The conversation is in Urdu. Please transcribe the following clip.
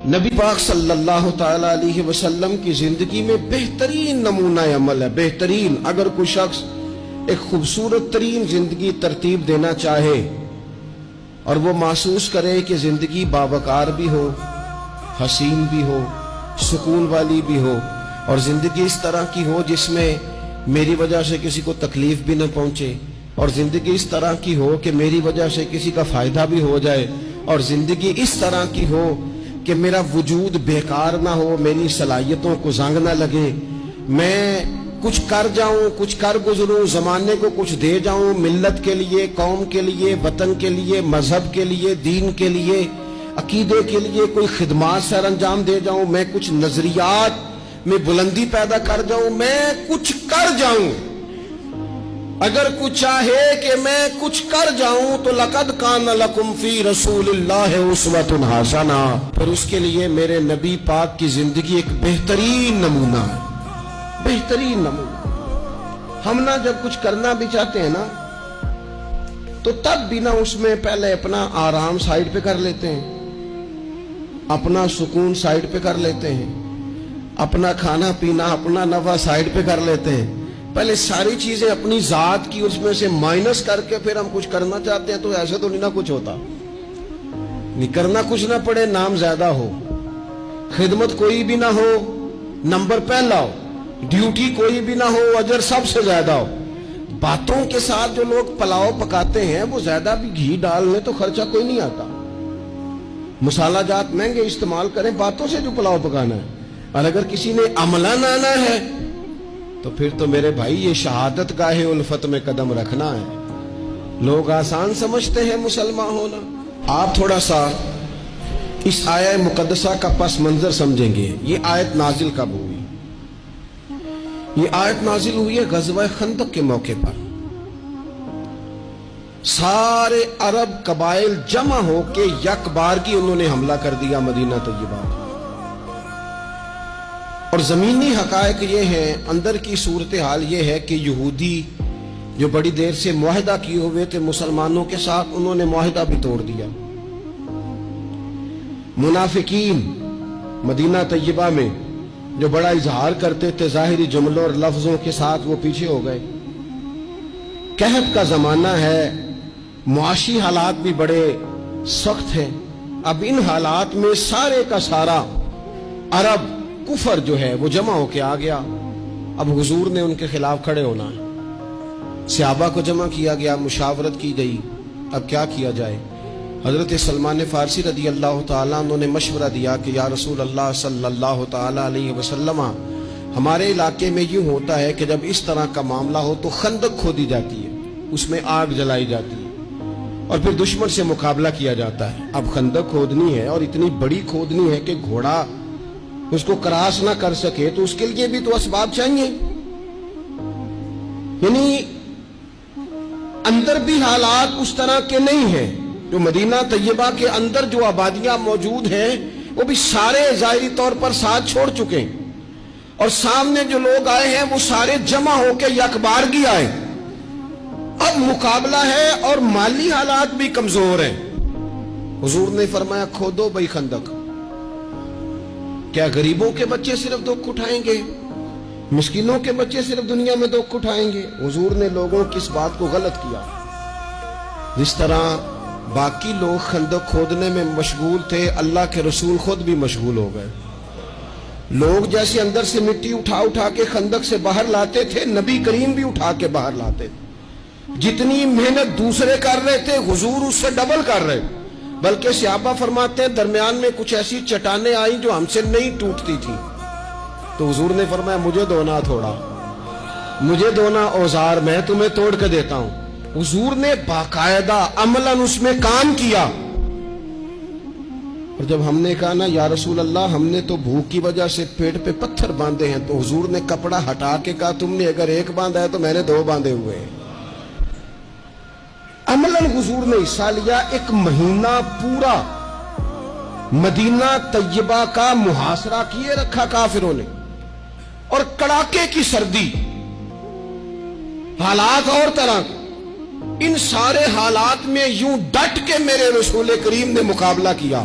نبی پاک صلی اللہ تعالی علیہ وسلم کی زندگی میں بہترین نمونہ عمل ہے۔ بہترین، اگر کوئی شخص ایک خوبصورت ترین زندگی ترتیب دینا چاہے اور وہ محسوس کرے کہ زندگی باوقار بھی ہو، حسین بھی ہو، سکون والی بھی ہو، اور زندگی اس طرح کی ہو جس میں میری وجہ سے کسی کو تکلیف بھی نہ پہنچے، اور زندگی اس طرح کی ہو کہ میری وجہ سے کسی کا فائدہ بھی ہو جائے، اور زندگی اس طرح کی ہو کہ میرا وجود بیکار نہ ہو، میری صلاحیتوں کو زنگ نہ لگے، میں کچھ کر جاؤں، کچھ کر گزروں، زمانے کو کچھ دے جاؤں، ملت کے لیے، قوم کے لیے، وطن کے لیے، مذہب کے لیے، دین کے لیے، عقیدے کے لیے کوئی خدمات سر انجام دے جاؤں، میں کچھ نظریات میں بلندی پیدا کر جاؤں، میں کچھ کر جاؤں۔ اگر کچھ چاہے کہ میں کچھ کر جاؤں تو لقد کان لکم فی رسول اللہ اسوۃ حسنہ، پھر اس کے لیے میرے نبی پاک کی زندگی ایک بہترین نمونہ ہے، بہترین نمونہ۔ ہم نہ جب کچھ کرنا بھی چاہتے ہیں نا تو تب بھی نہ اس میں پہلے اپنا آرام سائیڈ پہ کر لیتے ہیں، اپنا سکون سائیڈ پہ کر لیتے ہیں، اپنا کھانا پینا، اپنا نفع سائیڈ پہ کر لیتے ہیں، پہلے ساری چیزیں اپنی ذات کی اس میں سے مائنس کر کے پھر ہم کچھ کرنا چاہتے ہیں۔ تو ایسے تو نہیں نہ کچھ ہوتا، نہیں کرنا کچھ نہ پڑے، نام زیادہ ہو، خدمت کوئی بھی نہ ہو، نمبر پہلا ہو، ڈیوٹی کوئی بھی نہ ہو، اجر سب سے زیادہ ہو۔ باتوں کے ساتھ جو لوگ پلاؤ پکاتے ہیں وہ زیادہ بھی گھی ڈالنے تو خرچہ کوئی نہیں آتا، مسالہ جات مہنگے استعمال کریں، باتوں سے جو پلاؤ پکانا ہے۔ اور اگر کسی نے عملاً آنا ہے تو پھر تو میرے بھائی یہ شہادت گاہ الفت میں قدم رکھنا ہے۔ لوگ آسان سمجھتے ہیں مسلمان ہونا۔ آپ تھوڑا سا اس آیہ مقدسہ کا پس منظر سمجھیں گے۔ یہ آیت نازل کب ہوئی؟ یہ آیت نازل ہوئی ہے غزوہ خندق کے موقع پر۔ سارے عرب قبائل جمع ہو کے یک بارگی انہوں نے حملہ کر دیا مدینہ طیبہ۔ اور زمینی حقائق یہ ہیں، اندر کی صورتحال یہ ہے کہ یہودی جو بڑی دیر سے معاہدہ کیے ہوئے تھے مسلمانوں کے ساتھ، انہوں نے معاہدہ بھی توڑ دیا۔ منافقین مدینہ طیبہ میں جو بڑا اظہار کرتے تھے ظاہری جملوں اور لفظوں کے ساتھ، وہ پیچھے ہو گئے۔ قحط کا زمانہ ہے، معاشی حالات بھی بڑے سخت ہیں۔ اب ان حالات میں سارے کا سارا عرب کفر جو ہے وہ جمع ہو کے آ گیا۔ اب حضور نے ان کے خلاف کھڑے ہونا ہے، صحابہ کو جمع کیا گیا، مشاورت کی گئی، اب کیا کیا جائے۔ حضرت سلمان فارسی رضی اللہ تعالیٰ انہوں نے مشورہ دیا کہ یا رسول اللہ صلی اللہ تعالیٰ علیہ وسلم، ہمارے علاقے میں یوں ہوتا ہے کہ جب اس طرح کا معاملہ ہو تو خندق کھودی جاتی ہے، اس میں آگ جلائی جاتی ہے اور پھر دشمن سے مقابلہ کیا جاتا ہے۔ اب خندق کھودنی ہے اور اتنی بڑی کھودنی ہے کہ گھوڑا اس کو کراس نہ کر سکے، تو اس کے لیے بھی تو اسباب چاہیے۔ یعنی اندر بھی حالات اس طرح کے نہیں ہیں، جو مدینہ طیبہ کے اندر جو آبادیاں موجود ہیں وہ بھی سارے ظاہری طور پر ساتھ چھوڑ چکے ہیں، اور سامنے جو لوگ آئے ہیں وہ سارے جمع ہو کے یکبارگی آئے۔ اب مقابلہ ہے اور مالی حالات بھی کمزور ہیں۔ حضور نے فرمایا کھودو بھائی خندق۔ کیا غریبوں کے بچے صرف دکھ اٹھائیں گے؟ مسکینوں کے بچے صرف دنیا میں دکھ اٹھائیں گے؟ حضور نے لوگوں کی اس بات کو غلط کیا۔ جس طرح باقی لوگ خندق کھودنے میں مشغول تھے، اللہ کے رسول خود بھی مشغول ہو گئے۔ لوگ جیسے اندر سے مٹی اٹھا اٹھا کے خندق سے باہر لاتے تھے، نبی کریم بھی اٹھا کے باہر لاتے تھے۔ جتنی محنت دوسرے کر رہے تھے حضور اس سے ڈبل کر رہے، بلکہ صحابہ فرماتے ہیں درمیان میں کچھ ایسی چٹانیں آئیں جو ہم سے نہیں ٹوٹتی تھی، تو حضور نے فرمایا مجھے دونا تھوڑا، مجھے دونا اوزار، میں تمہیں توڑ کے دیتا ہوں۔ حضور نے باقاعدہ عملاً اس میں کام کیا۔ اور جب ہم نے کہا نا یا رسول اللہ ہم نے تو بھوک کی وجہ سے پیٹ پہ پتھر باندھے ہیں، تو حضور نے کپڑا ہٹا کے کہا تم نے اگر ایک باندھا ہے تو میں نے دو باندھے ہوئے ہیں۔ عملاً حضور نے حصہ لیا۔ ایک مہینہ پورا مدینہ طیبہ کا محاصرہ کیے رکھا کافروں نے، اور کڑاکے کی سردی، حالات اور طرح کے، ان سارے حالات میں یوں ڈٹ کے میرے رسول کریم نے مقابلہ کیا۔